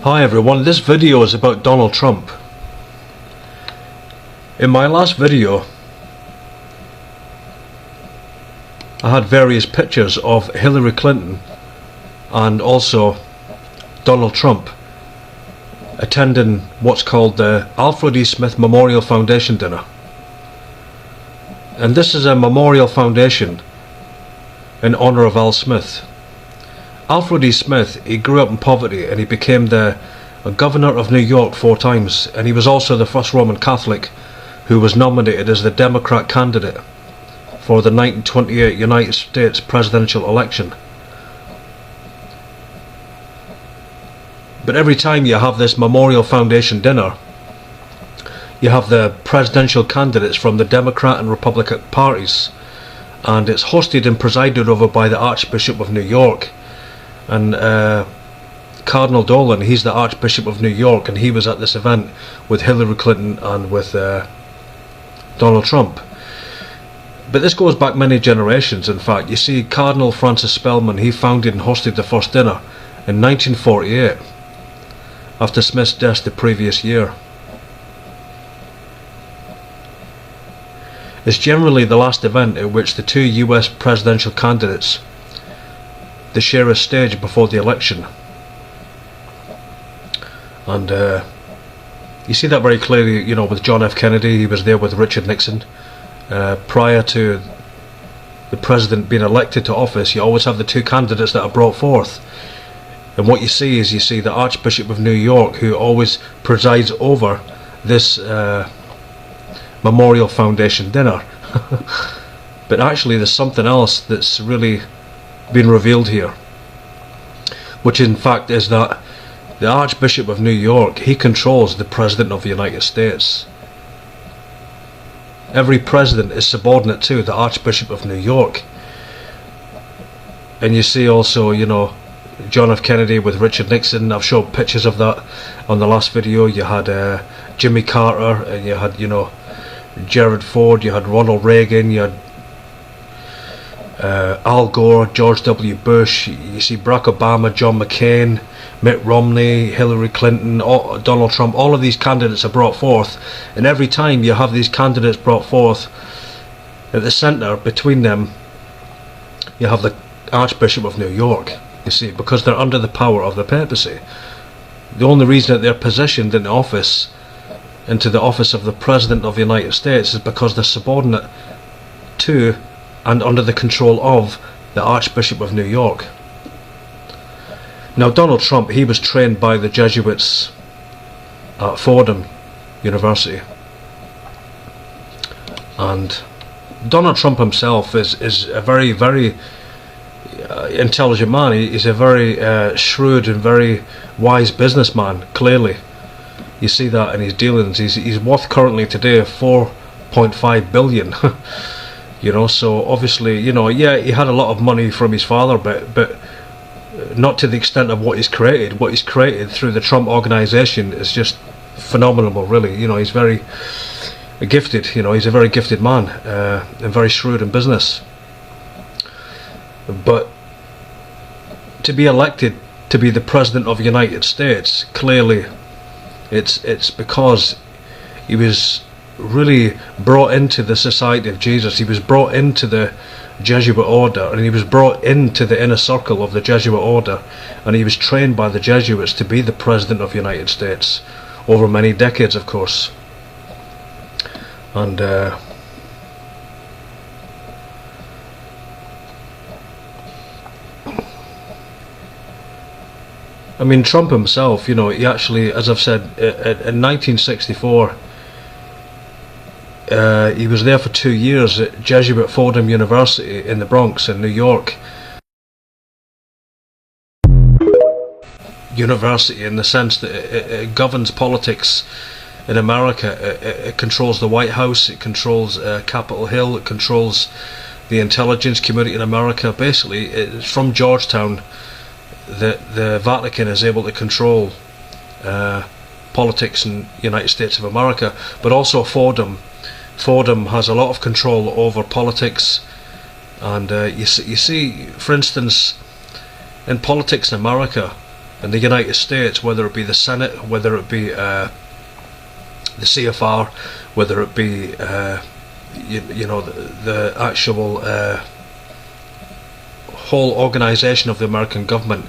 Hi everyone, this video is about Donald Trump. In my last video I had various pictures of Hillary Clinton and also Donald Trump attending what's called the Alfred E. Smith Memorial Foundation dinner. And this is a memorial foundation in honour of Al Smith. Alfred E. Smith, he grew up in poverty and he became the governor of New York 4 times, and he was also the first Roman Catholic who was nominated as the Democrat candidate for the 1928 United States presidential election. But every time you have this Memorial Foundation dinner, you have the presidential candidates from the Democrat and Republican parties, and it's hosted and presided over by the Archbishop of New York. And Cardinal Dolan, he's the Archbishop of New York, and he was at this event with Hillary Clinton and with Donald Trump. But this goes back many generations. In fact, you see, Cardinal Francis Spellman, he founded and hosted the first dinner in 1948 after Smith's death the previous year. It's generally the last event at which the 2 US presidential candidates they share a stage before the election. And you see that very clearly, you know, with John F. Kennedy. He was there with Richard Nixon. Prior to the president being elected to office, you always have the 2 candidates that are brought forth. And what you see is, you see the Archbishop of New York, who always presides over this Memorial Foundation dinner. But actually there's something else that's really been revealed here, which in fact is that the Archbishop of New York, he controls the President of the United States. Every president is subordinate to the Archbishop of New York. And you see also, you know, John F. Kennedy with Richard Nixon. I've showed pictures of that on the last video. You had Jimmy Carter, and you had, you know, Gerald Ford, you had Ronald Reagan, you had Al Gore, George W. Bush, you see Barack Obama, John McCain, Mitt Romney, Hillary Clinton, Donald Trump. All of these candidates are brought forth, and every time you have these candidates brought forth, at the centre between them you have the Archbishop of New York. You see, because they're under the power of the papacy. The only reason that they're positioned in office, into the office of the President of the United States, is because they're subordinate to and under the control of the Archbishop of New York. Now Donald Trump, he was trained by the Jesuits at Fordham University, and Donald Trump himself is a very, very intelligent man. He's a very shrewd and very wise businessman, clearly. You see that in his dealings. He's worth currently today 4.5 billion. You know, so obviously, you know, yeah, he had a lot of money from his father, but not to the extent of what he's created. What he's created through the Trump organization is just phenomenal, really. You know, he's very gifted. You know, he's a very gifted man, and very shrewd in business. But to be elected to be the President of the United States, clearly it's because he was really brought into the Society of Jesus. He was brought into the Jesuit order, and he was brought into the inner circle of the Jesuit order, and he was trained by the Jesuits to be the President of the United States over many decades, of course. And I mean, Trump himself, you know, he actually, as I've said, in 1964 he was there for 2 years at Jesuit Fordham University in the Bronx in New York. University, in the sense that it governs politics in America. It controls the White House, it controls Capitol Hill, it controls the intelligence community in America. Basically, it's from Georgetown that the Vatican is able to control politics in the United States of America, but also Fordham. Fordham has a lot of control over politics, and you see, for instance, in politics in America, In the United States, whether it be the Senate, whether it be the CFR, whether it be the actual whole organisation of the American government,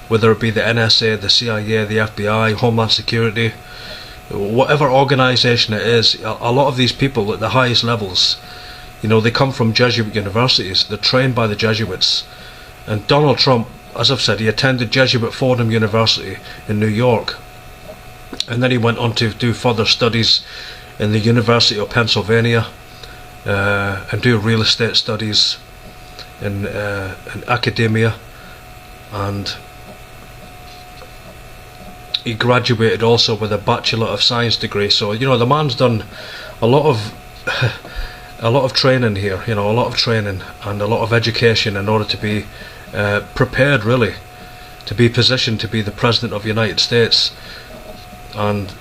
whether it be the NSA, the CIA, the FBI, Homeland Security, whatever organisation it is, a lot of these people at the highest levels, they come from Jesuit universities. They're trained by the Jesuits. And Donald Trump, as I've said, he attended Jesuit Fordham University in New York, and then he went on to do further studies in the University of Pennsylvania, and do real estate studies in academia, and he graduated also with a Bachelor of Science degree. So the man's done a lot of training here, a lot of training and a lot of education in order to be prepared, really, to be positioned to be the President of the United States. And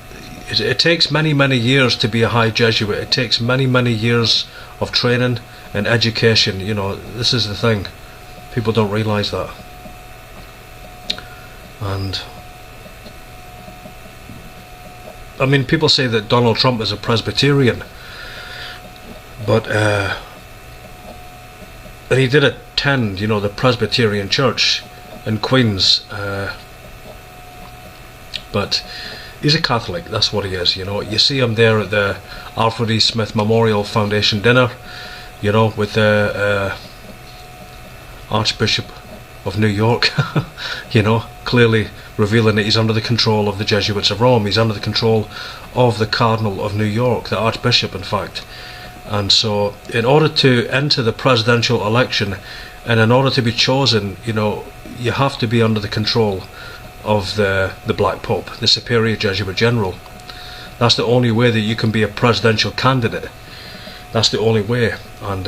it takes many years to be a high Jesuit. It takes many years of training and education. This is the thing, people don't realise that. And I mean, people say that Donald Trump is a Presbyterian, but and he did attend, the Presbyterian Church in Queens, but he's a Catholic. That's what he is. You see him there at the Alfred E. Smith Memorial Foundation dinner, with the Archbishop of New York, clearly revealing that he's under the control of the Jesuits of Rome. He's under the control of the Cardinal of New York, the Archbishop, in fact. And so, in order to enter the presidential election, and in order to be chosen, you have to be under the control of the Black Pope, the Superior Jesuit General. That's the only way that you can be a presidential candidate. That's the only way. And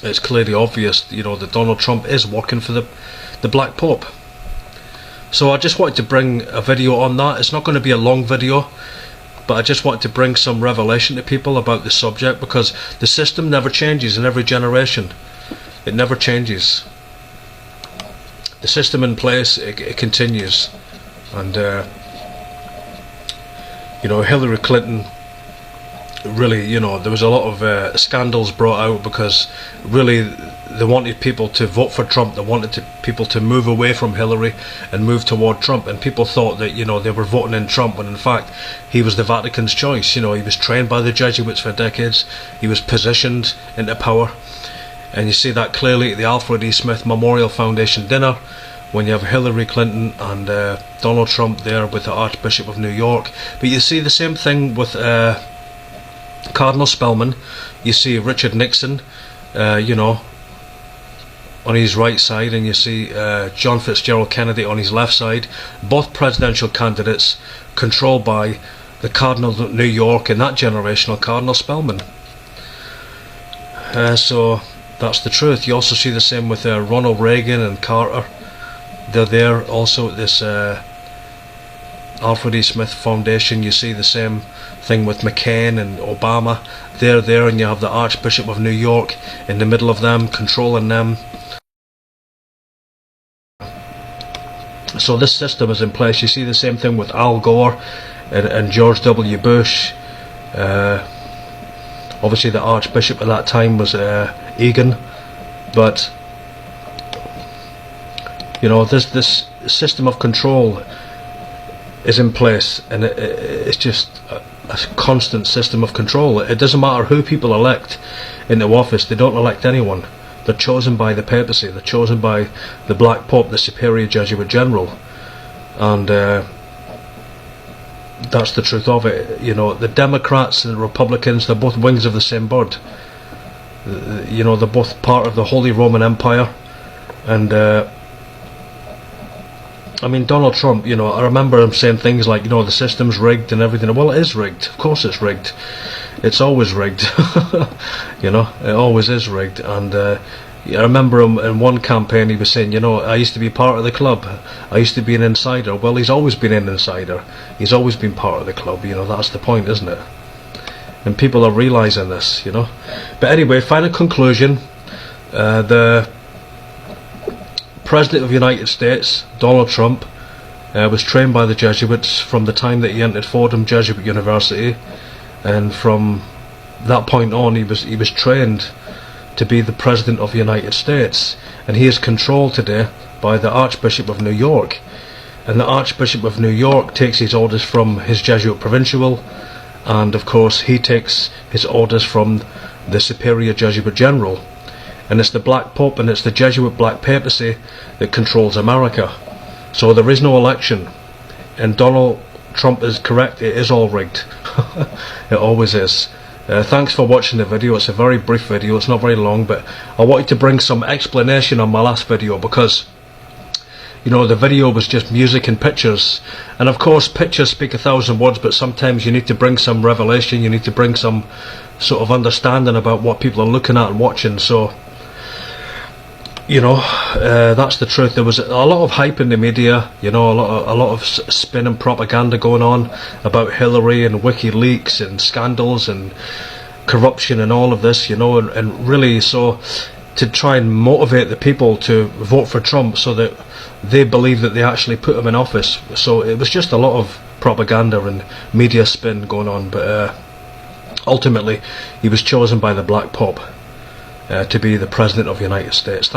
it's clearly obvious, that Donald Trump is working for the Black Pope. So I just wanted to bring a video on that. It's not going to be a long video, but I just wanted to bring some revelation to people about the subject, because the system never changes in every generation. It never changes. The system in place, it continues. And Hillary Clinton, really, there was a lot of scandals brought out, because really they wanted people to vote for Trump. They wanted people to move away from Hillary and move toward Trump, and people thought that they were voting in Trump, when in fact he was the Vatican's choice. He was trained by the Jesuits for decades. He was positioned into power, and you see that clearly at the Alfred E. Smith Memorial Foundation dinner, when you have Hillary Clinton and Donald Trump there with the Archbishop of New York. But you see the same thing with Cardinal Spellman. You see Richard Nixon, on his right side, and you see John Fitzgerald Kennedy on his left side, both presidential candidates controlled by the Cardinal of New York and that generational Cardinal Spellman. So that's the truth. You also see the same with Ronald Reagan and Carter. They're there also at this Alfred E. Smith Foundation. You see the same thing with McCain and Obama. They're there, and you have the Archbishop of New York in the middle of them, controlling them. So this system is in place. You see the same thing with Al Gore and George W. Bush. Obviously the Archbishop at that time was Egan, but this system of control is in place, and it's just a constant system of control. It doesn't matter who people elect into office. They don't elect anyone. They're chosen by the papacy. They're chosen by the Black Pope, the Superior Jesuit General. And that's the truth of it. The Democrats and the Republicans, they're both wings of the same bird. They're both part of the Holy Roman Empire. And I mean, Donald Trump, I remember him saying things like, the system's rigged and everything. Well, it is rigged. Of course it's rigged. It's always rigged. It always is rigged. And I remember him in one campaign, he was saying, I used to be part of the club. I used to be an insider. Well, he's always been an insider. He's always been part of the club. That's the point, isn't it? And people are realising this, But anyway, final conclusion. The President of the United States, Donald Trump, was trained by the Jesuits from the time that he entered Fordham Jesuit University, and from that point on he was trained to be the President of the United States, and he is controlled today by the Archbishop of New York, and the Archbishop of New York takes his orders from his Jesuit provincial, and of course he takes his orders from the Superior Jesuit General, and it's the Black Pope and it's the Jesuit Black Papacy that controls America. So there is no election, and Donald Trump is correct, it is all rigged. It always is. Thanks for watching the video. It's a very brief video, it's not very long, but I wanted to bring some explanation on my last video, because you know, the video was just music and pictures, and of course pictures speak 1,000 words, but sometimes you need to bring some revelation, you need to bring some sort of understanding about what people are looking at and watching. So you know, that's the truth. There was a lot of hype in the media, you know, a lot of spin and propaganda going on about Hillary and WikiLeaks and scandals and corruption and all of this, you know, and really so to try and motivate the people to vote for Trump so that they believe that they actually put him in office. So it was just a lot of propaganda and media spin going on, but ultimately he was chosen by the Black Pope to be the President of the United States.